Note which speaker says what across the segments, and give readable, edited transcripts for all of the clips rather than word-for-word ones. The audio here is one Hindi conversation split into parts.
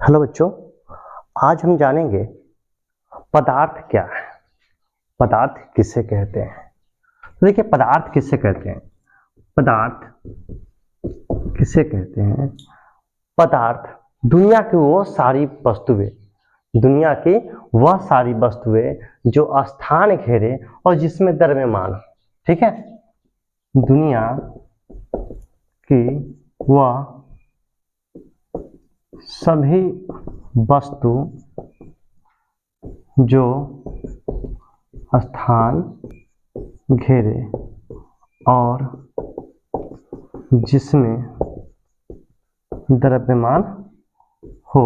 Speaker 1: हेलो बच्चों, आज हम जानेंगे पदार्थ क्या है। पदार्थ किसे कहते हैं। तो देखिए, पदार्थ किसे कहते हैं। पदार्थ किसे कहते हैं। पदार्थ दुनिया की वो सारी वस्तुएं, दुनिया की वह सारी वस्तुएं जो स्थान घेरे और जिसमें द्रव्यमान हो। ठीक है, दुनिया की वह सभी वस्तु जो स्थान घेरे और जिसमें द्रव्यमान हो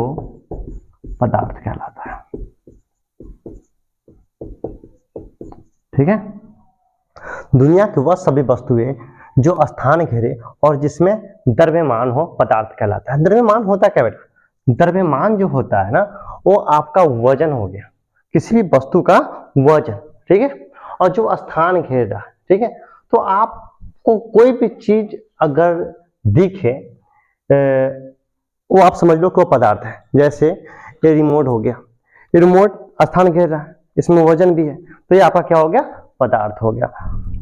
Speaker 1: पदार्थ कहलाता है। ठीक है, दुनिया की वह सभी वस्तुएं जो स्थान घेरे और जिसमें द्रव्यमान हो पदार्थ कहलाता है। द्रव्यमान होता क्या बेटा? द्रव्यमान जो होता है ना, वो आपका वजन हो गया, किसी भी वस्तु का वजन। ठीक है, और जो स्थान घेर रहा है। ठीक है, तो आपको कोई भी चीज अगर दिखे वो आप समझ लो कि वो पदार्थ है। जैसे ये रिमोट हो गया, ये रिमोट स्थान घेर रहा है, इसमें वजन भी है, तो ये आपका क्या हो गया? पदार्थ हो गया।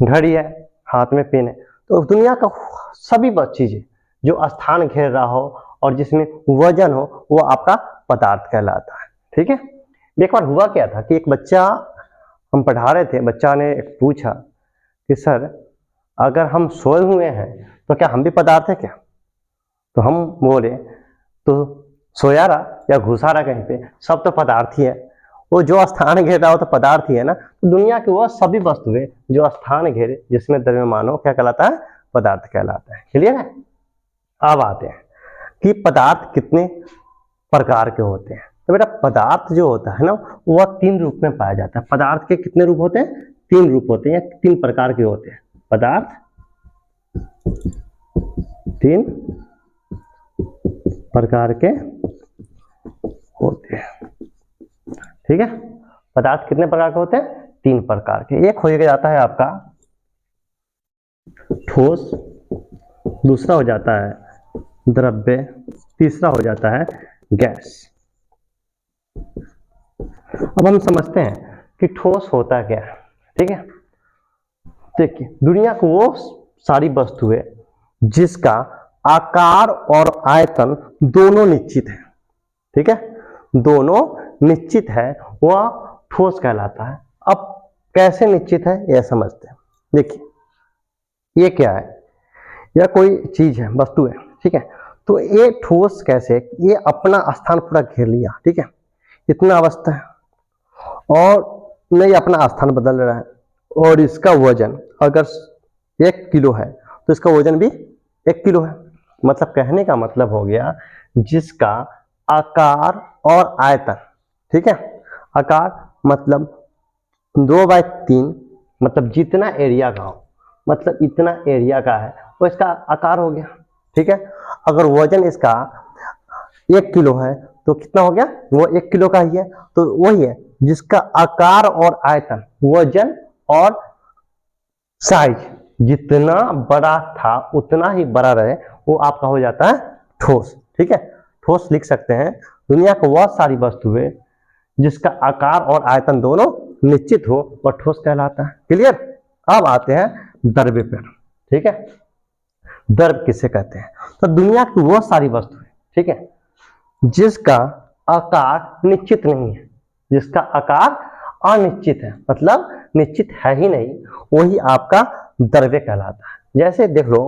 Speaker 1: घड़ी है, हाथ में पेन है। तो दुनिया का सभी चीजें जो स्थान घेर रहा हो और जिसमें वजन हो वो आपका पदार्थ कहलाता है। ठीक है, एक बार हुआ क्या था कि एक बच्चा, हम पढ़ा रहे थे, बच्चा ने पूछा कि सर अगर हम सोए हुए हैं तो क्या हम भी पदार्थ है क्या? तो हम बोले तो सोया रहा या घुसा रहा कहीं पे, सब तो पदार्थ ही है। वो जो स्थान घेर रहा हो तो पदार्थ ही है ना। तो दुनिया की वह सभी वस्तुएं जो स्थान घेरे जिसमें द्रव्यमान हो क्या कहलाता है? पदार्थ कहलाता है। क्लियर है? अब आते हैं कि पदार्थ कितने प्रकार के होते हैं। तो बेटा, पदार्थ जो होता है ना, वह तीन रूप में पाया जाता है। पदार्थ के कितने रूप होते हैं? तीन रूप होते हैं या तीन प्रकार के होते हैं। पदार्थ तीन प्रकार के होते हैं। ठीक है, पदार्थ कितने प्रकार के होते हैं? तीन प्रकार के। एक हो जाता है आपका ठोस, दूसरा हो जाता है द्रव्य, तीसरा हो जाता है गैस। अब हम समझते हैं कि ठोस होता क्या है। ठीक है, देखिए, दुनिया को वो सारी वस्तुएं जिसका आकार और आयतन दोनों निश्चित है। ठीक है, दोनों निश्चित है, वह ठोस कहलाता है। अब कैसे निश्चित है यह समझते हैं। देखिए, ये क्या है? यह कोई चीज है, वस्तु है। ठीक है, तो ये ठोस कैसे? ये अपना स्थान पूरा घेर लिया। ठीक है, इतना अवस्था है और नहीं अपना स्थान बदल रहा है। और इसका वजन अगर 1 किलो है तो इसका वजन भी 1 किलो है। मतलब कहने का मतलब हो गया जिसका आकार और आयतन। ठीक है, आकार मतलब 2/3, मतलब जितना एरिया का हो, मतलब इतना एरिया का है वो इसका आकार हो गया। ठीक है, अगर वजन इसका 1 किलो है तो कितना हो गया? वो 1 किलो का ही है। तो वही है जिसका आकार और आयतन, वजन और साइज जितना बड़ा था उतना ही बड़ा रहे, वो आपका हो जाता है ठोस। ठीक है, ठोस लिख सकते हैं दुनिया को वह सारी वस्तुएं जिसका आकार और आयतन दोनों निश्चित हो वह ठोस कहलाता है। क्लियर? अब आते हैं द्रव्य पर। ठीक है, द्रव्य किसे कहते हैं? तो दुनिया की वह सारी वस्तुएं, ठीक है, जिसका आकार निश्चित नहीं है, जिसका आकार अनिश्चित है, मतलब निश्चित है ही नहीं, वही आपका द्रव्य कहलाता है। जैसे देख लो,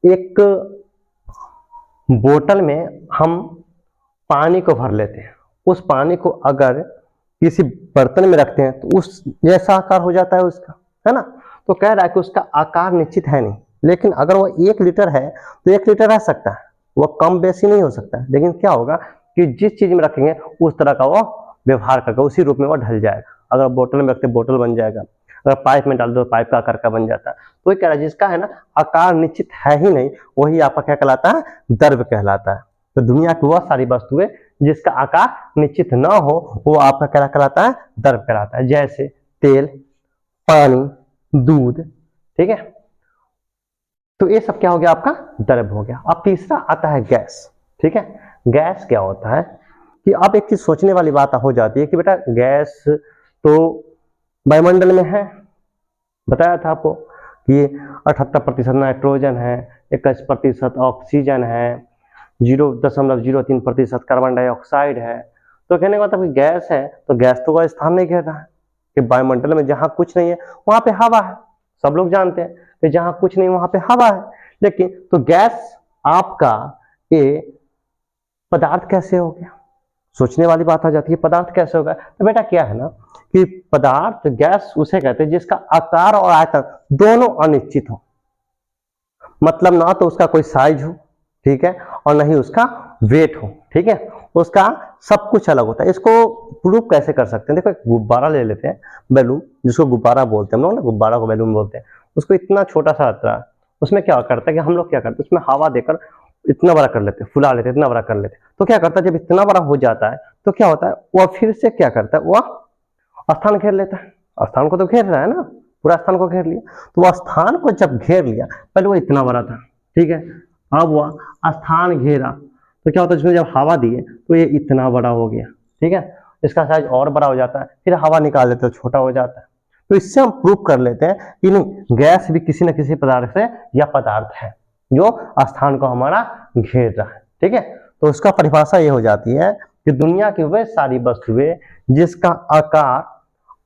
Speaker 1: एक बोतल में हम पानी को भर लेते हैं, उस पानी को अगर किसी बर्तन में रखते हैं तो उस जैसा आकार हो जाता है उसका, है ना। तो कह रहा है कि उसका आकार निश्चित है नहीं, लेकिन अगर वो 1 लीटर है तो 1 लीटर रह सकता है, वो कम बेसी नहीं हो सकता। लेकिन क्या होगा कि जिस चीज में रखेंगे उस तरह का वो व्यवहार करके उसी रूप में वो ढल जाएगा। अगर बोतल में रखते बोतल बन जाएगा, अगर पाइप में डाल दो पाइप का आकार का बन जाता है। तो कह रहा है जिसका है ना आकार निश्चित है ही नहीं, वही आपका क्या कहलाता है? द्रव्य कहलाता है। तो दुनिया की वह सारी वस्तुएं जिसका आकार निश्चित ना हो वो आपका क्या कहलाता है? द्रव्य कहलाता है। जैसे तेल, पानी, दूध। ठीक है, तो ये सब क्या हो गया? आपका द्रव्य हो गया। अब तीसरा आता है गैस। ठीक है, गैस क्या होता है कि अब एक चीज सोचने वाली बात हो जाती है कि बेटा गैस तो वायुमंडल में है, बताया था आपको कि 78% नाइट्रोजन है, 21% ऑक्सीजन है, 0.03% कार्बन डाइऑक्साइड है। तो कहने का मतलब कि गैस है तो गैस तो कोई स्थान नहीं घेर रहा है, कि वायुमंडल में जहां कुछ नहीं है वहां पे हवा है। सब लोग जानते हैं कि जहां कुछ नहीं वहां पे हवा है। लेकिन तो गैस आपका ये पदार्थ कैसे हो गया, सोचने वाली बात आ जाती है, पदार्थ कैसे होगा। तो बेटा क्या है ना कि पदार्थ गैस उसे कहते हैं जिसका आकार और आयतन दोनों अनिश्चित हो, मतलब ना तो उसका कोई साइज हो, ठीक है, और नहीं उसका वेट हो, ठीक है, उसका सब कुछ अलग होता है। इसको प्रूव कैसे कर सकते हैं, देखो एक गुब्बारा ले लेते हैं, बैलून, जिसको गुब्बारा बोलते हैं हम लोग ना, गुब्बारा को बैलून बोलते हैं। उसको इतना छोटा सा आता है, उसमें क्या करता है कि हम लोग क्या करते हैं उसमें हवा देकर इतना बड़ा कर लेते हैं, फुला लेते हैं, इतना बड़ा कर लेते हैं। तो क्या करता है जब इतना बड़ा हो जाता है तो क्या होता है वह फिर से क्या करता है, वह स्थान घेर लेता है। स्थान को तो घेर रहा है ना, पूरा स्थान को घेर लिया। तो वह स्थान को जब घेर लिया, पहले वो इतना बड़ा था, ठीक है, अब वह स्थान घेरा तो क्या होता है, इसमें जब हवा दिए तो ये इतना बड़ा हो गया, ठीक है, इसका साइज और बड़ा हो जाता है, फिर हवा निकाल देते तो छोटा हो जाता है। तो इससे हम प्रूव कर लेते हैं कि नहीं, गैस भी किसी न किसी पदार्थ से या पदार्थ है जो स्थान को हमारा घेर रहा है, ठीक है। तो उसका परिभाषा ये हो जाती है कि दुनिया की वे सारी वस्तुएं जिसका आकार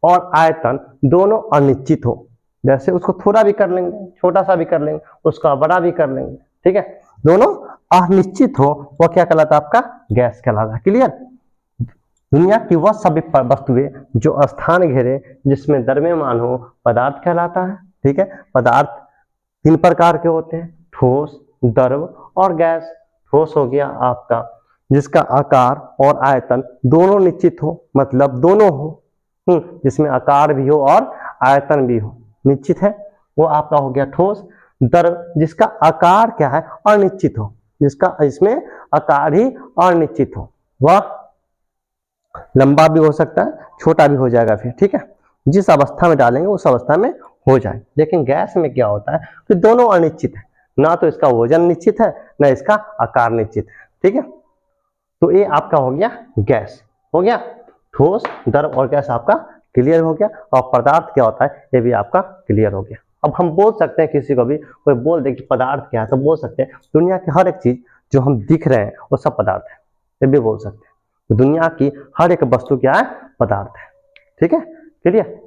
Speaker 1: और आयतन दोनों अनिश्चित हो, जैसे उसको थोड़ा भी कर लेंगे, छोटा सा भी कर लेंगे, उसका बड़ा भी कर लेंगे, ठीक है, दोनों अनिश्चित हो, वह क्या कहलाता है, आपका गैस कहलाता है। क्लियर। दुनिया की वह सभी वस्तुएं जो स्थान घेरे जिसमें द्रव्यमान हो, पदार्थ कहलाता है, ठीक है। पदार्थ 3 प्रकार के होते हैं, ठोस, द्रव और गैस। ठोस हो गया आपका जिसका आकार और आयतन दोनों निश्चित हो, मतलब दोनों हो, जिसमें आकार भी हो और आयतन भी हो, निश्चित है, वो आपका हो गया ठोस। द्रव जिसका आकार क्या है, अनिश्चित हो, जिसका इसमें आकार ही अनिश्चित हो, वह लंबा भी हो सकता है, छोटा भी हो जाएगा फिर, ठीक है, जिस अवस्था में डालेंगे उस अवस्था में हो जाए। लेकिन गैस में क्या होता है कि दोनों अनिश्चित है, ना तो इसका वजन निश्चित है ना इसका आकार निश्चित है, ठीक है। तो ये आपका हो गया गैस, हो गया ठोस, द्रव और गैस आपका क्लियर हो गया। और पदार्थ क्या होता है ये भी आपका क्लियर हो गया। अब हम बोल सकते हैं, किसी को भी कोई बोल दे कि पदार्थ क्या है तो बोल सकते हैं दुनिया की हर एक चीज जो हम दिख रहे हैं वो सब पदार्थ है, ये भी बोल सकते हैं। तो दुनिया की हर एक वस्तु क्या है, पदार्थ है, ठीक है, क्लियर।